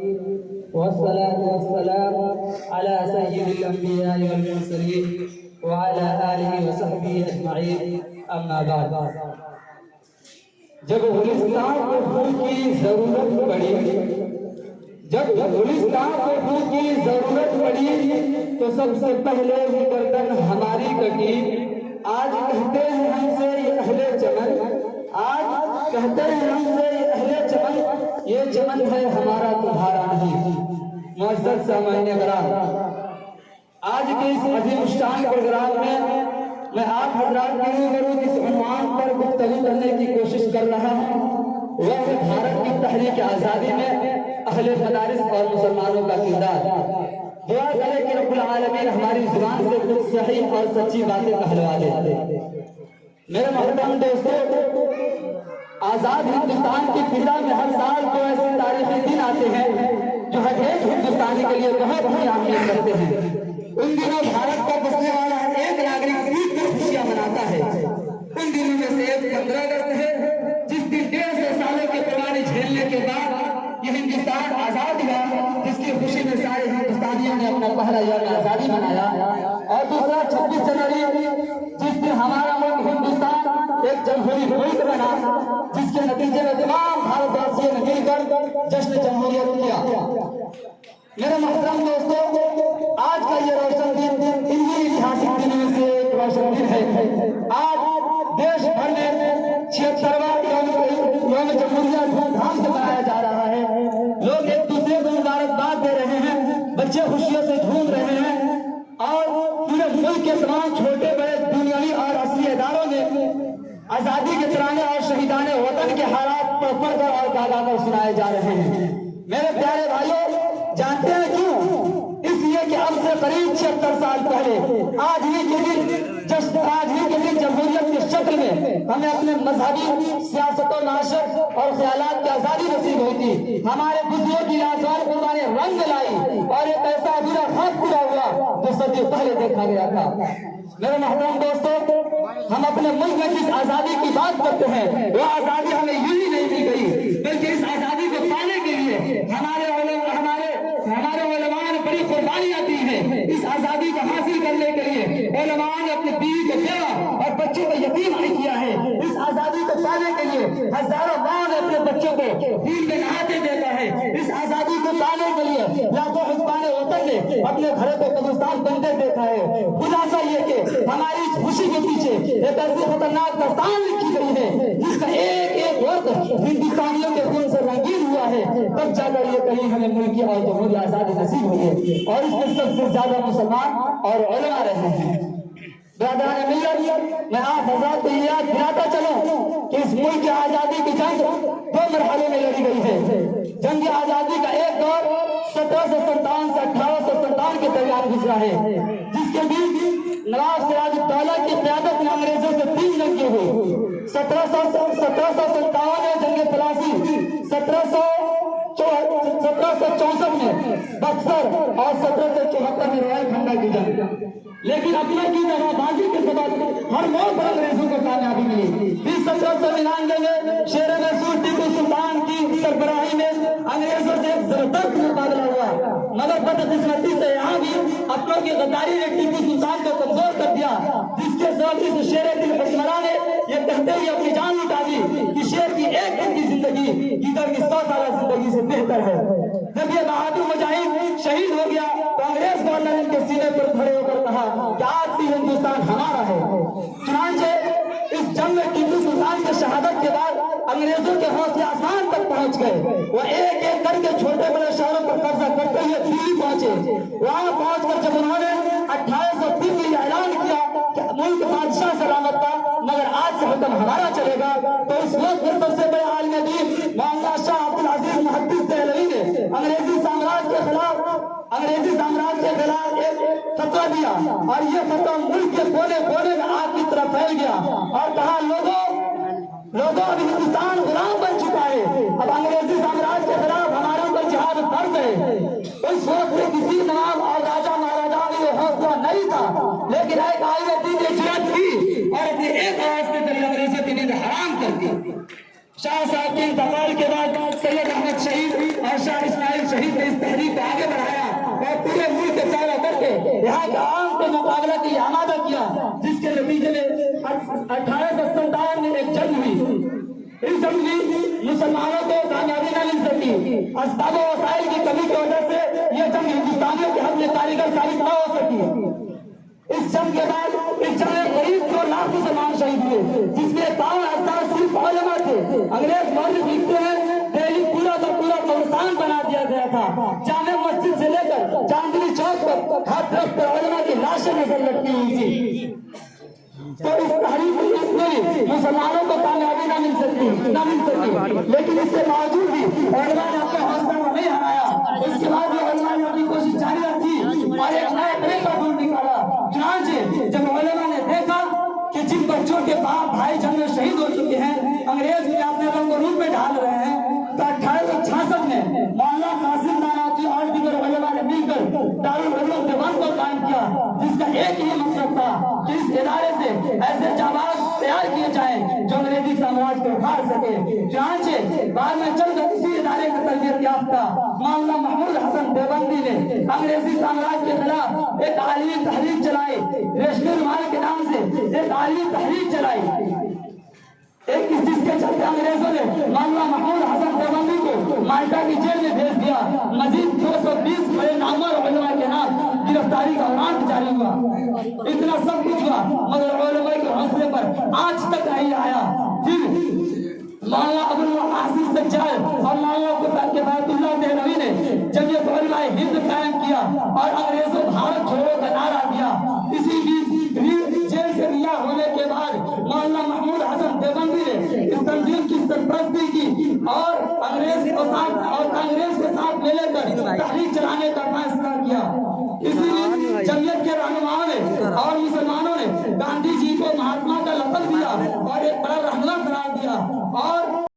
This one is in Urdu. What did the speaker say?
والصلاة والسلام على سيد الأنبياء والمرسلين وعلى آله وصحبه أجمعين أما بعد. جب گلستان کو خون کی ضرورت پڑی تو سب سے پہلے وہ گردن ہماری کٹی. آج کہتے ہیں ہم سے یہ اہل چمن یہ چمن ہے ہمارا تمہارا نہیں. معزز سامعین کرام، آج کے اس عظیم الشان پروگرام میں میں آپ حضرات کے روبرو اس عنوان پر گفتگو کرنے کی کوشش کر رہا ہوں، وہ ہے بھارت کی تحریک آزادی میں اہل مدارس اور مسلمانوں کا کردار. دعا کرے کہ رب العالمین ہماری زبان سے کچھ صحیح اور سچی باتیں کہلوا دے. میرے محترم دوستو، آزاد ہندوستان کی فضا میں ہر سال دو ایسے تاریخی دن آتے ہیں جو ہر ایک ہندوستانی کے لیے بہت ہی اہمیت رکھتے ہیں. ان دنوں بھارت کا بسنے والا ہر ایک ناگرک عید پر خوشیاں مناتا ہے. ان دنوں میں سے ایک 15 اگست ہے، جس دن 150 سالوں کی قربانی جھیلنے کے بعد یہ ہندوستان آزاد ہوا، جس کی خوشی میں سارے ہندوستانیوں نے اپنا پہلا یوم آزادی منایا. اور دوسرا 26 جنوری، جس دن ہمارا ملک ہندوستان ایک جمہوری ملک بنا، جس کے نتیجے میں تمام بھارت واسیوں نے مل کر جشن جمہوریت کیا. میرے محترم دوستو، آج کا یہ روشن دن ہندی اتہاسک دنوں میں سے ایک روشن دن ہے. آج دیش بھر میں 76واں یوم جمہوریہ دھوم دھام سے منایا جا رہا ہے. لوگ ایک دوسرے کو مبارکباد دے رہے ہیں، بچے خوشیوں سے جھوم رہے ہیں، اور پورے ملک کے تمام چھوٹے بڑے دنیاوی اور اصلی اداروں نے آزادی کے ترانے اور شہیدان وطن کے حالات پڑھ کر اور گا کر سنائے جا رہے ہیں. میرے پیارے بھائیوں، جانتے ہیں کیوں؟ اس لیے کہ اب سے قریب 76 سال پہلے آج ہی کے دن جمہوریت کی شکل میں ہمیں اپنے مذہبی، سیاست و معاشرت اور خیالات کی آزادی نصیب ہوئی تھی. ہمارے بزرگوں کی لازوال قربانی رنگ لائی اور ایک ایسا ادھورا خواب پورا ہوا جو صدیوں پہلے دیکھا گیا تھا. میرے محترم دوستو، ہم اپنے ملک میں جس آزادی کی بات کرتے ہیں وہ آزادی ہمیں یوں ہی نہیں مل گئی، بلکہ اس آزادی کو پانے کے لیے ہمارے علماء نے بڑی قربانیاں دی ہیں. اس آزادی کو حاصل کرنے کے لیے علماء نے اپنے بیوی کو بیوہ اور بچوں کو یتیم نہیں کیا ہے. اس آزادی کو پانے کے لیے ہزاروں ماں نے اپنے بچوں کو دین میں نہاتے دیتا ہے. اس آزادی کو پانے کے لیے لاکھوں حکمان وطن نے اپنے گھروں کو قبرستان بنتے دیکھا ہے. خلاصہ یہ کہ ہماری اس خوشی کے پیچھے ایک ایسی خطرناک داستان لکھی گئی ہے جس کا ایک ایک وقت ہندوستانیوں کے خون سے رنگین ہوا ہے. تب جا کر یہ کہیں ہمیں ملکی اور جمہوری آزادی نصیب ہوئی ہے، اور اس میں سب سے زیادہ مسلمان اور علماء رہے ہیں. برادران ملت، میں آپ حضرات کو یہ یاد دلاتا چلوں کہ اس ملک کی آزادی کی جنگ 2 مرحلے میں لڑی گئی ہے. جنگ آزادی کا ایک دور 1757 سے 1857 کے درمیان گزرا ہے، جس کے بیچ نواب سراج الدولہ کی قیادت میں انگریزوں سے 3 جنگیں ہوئی. 1757 میں جنگ پلاسی، 1764 میں بکسر اور 1774 میں روائے کھنڈا کی جنگ. لیکن اپنے کی دفعہ بازی کے سبب ہر موڑ پر انگریزوں کو کامیابی ملی. 1799 میں شیر محسود ٹیپو سلطان کی سربراہی میں انگریزوں سے ایک زبردست مقابلہ ہوا، مگر بدقسمتی سے یہاں بھی اپنوں کی غداری نے ٹیپو سلطان کو کمزور کر دیا، جس کے سبب اس شیر دل حکمراں نے یہ کہتے ہوئے اپنی جان لٹا دی کہ شیر کی ایک دن کی زندگی گیدڑ کی 100 سالہ زندگی سے بہتر ہے. جب یہ بہادر مجاہد شہید ہو گیا تو انگریز گورنر ان کے سینے پر کھڑے ہو کر کہا کہ آج سے ہندوستان ہمارا ہے. چنانچہ اس جنگ میں ٹیپو سلطان کی شہادت کے بعد انگریزوں کے حوصلے آسمان تک پہنچ گئے. وہ ایک ایک کر کے چھوٹے بڑے شہروں پر قبضہ کرتے ہوئے دلی پہنچے. وہاں پہنچ کر جب انہوں نے 1803 میں اعلان کیا کہ ملک بادشاہ سلامت تھا مگر آج سے حکم ہمارا چلے گا، تو اس وقت سب سے بڑے عالم دین مولانا شاہ عبد العزیز محدث دہلوی نے انگریزی سامراج کے خلاف ایک فتویٰ دیا، اور یہ فتویٰ ملک کے کونے کونے میں آگ کی طرح پھیل گیا اور کہا لوگوں اب ہندوستان غلام بن چکا ہے، اب انگریزی سامراج کے خلاف ہمارے اوپر جہاد فرض ہے. اس وقت میں کسی نواب اور راجا مہاراجا میں یہ حوصلہ نہیں تھا، لیکن ایک عالم دین نے جرأت کی اور اپنی ایک آواز کے ذریعے انگریزوں کی نیند حرام کر دی. شاہ صاحب کے انتقال کے بعد سید احمد شہید اور شاہ اسماعیل شہید نے اس تحریک کو آگے بڑھایا اور پورے ملک کے چاروں کر کے یہاں کے عوام کو مقابلہ کے لیے آمادہ کیا، جس کے نتیجے میں 1857 میں ایک جنگ ہوئی۔ اس جنگ میں مسلمانوں کو کامیابی نہ مل سکی، اسباب و وسائل کی کمی کی وجہ سے یہ جنگ ہندوستانیوں کے حق میں کارگر ثابت نہ ہو سکی۔ اس جنگ کے بعد اس جنگ میں قریب 2 لاکھ مسلمان شہید ہوئے، جس میں 52,000 صرف علماء تھے۔ انگریز مورخ لکھتے ہیں دہلی پورا کا پورا قبرستان بنا دیا گیا تھا، جامع مسجد سے لے کر چاندنی چوک تک ہر طرف پر علماء کی لاشیں نظر لگتی ہوئی تھی۔ تو اس تحریک میں مسلمانوں کو کامیابی نہ مل سکی، لیکن اس کے باوجود بھی علماء نے اپنے حوصلے کو نہیں ہرایا۔ اس کے بعد بھی علماء نے اپنی کوشش جاری رکھی اور ایک نئے طریقہ ڈھونڈ نکالا۔ چنانچہ جب علماء نے دیکھا کہ جن بچوں کے باپ بھائی جنگ میں شہید ہو چکے ہیں انگریز میں اپنے رنگ و روپ میں ڈھال رہے ہیں، تو 1866 میں مولانا قاسم نانوتوی اور دیگر علماء نے مل کر دارالعلوم دیوبند کو قائم کیا، جس کا ایک ہی مقصد تھا کہ اس ادارے سے ایسے جانباز تیار کیے جائیں جو انگریزی سامراج کو اکھاڑ سکے۔ چنانچہ بعد میں چل کر اسی ادارے کا تربیت یافتہ مولانا محمود حسن دیوبندی نے انگریزی سامراج کے خلاف ایک عالمی تحریک چلائی، ریشمی رومال کے نام سے ایک عالمی تحریک چلائی، جس کے چلتے انگریزوں نے مولانا محمود حسن دیوبندی کو مالٹا کی جیل میں بھیج دیا۔ مزید 220 بڑے نامور علماء کے نام گرفتاری کا وارنٹ جاری ہوا۔ اتنا سب کچھ ہوا مگر علماء کے حوصلے پر آج تک نہیں آیا۔ پھر مولانا ابوالعاصم سجاد اور مولانا قطب کے بیت اللہ دہلوی نے جمعیت علماء ہند قائم کیا اور انگریزوں بھارت چھوڑو کا نعرہ دیا۔ اسی بیچ جیل سے رہا ہونے کے بعد مولانا محمود حسن دیوبندی نے اس تنظیم کی سرپرستی کی اور کانگریس کے ساتھ مل کر تحریک چلانے کا فیصلہ کیا۔ اسی لیے جمعیت کے رہنماؤں نے اور مسلمانوں نے گاندھی جی کو مہاتما کا لقب دیا اور ایک بڑا رہنما قرار دیا اور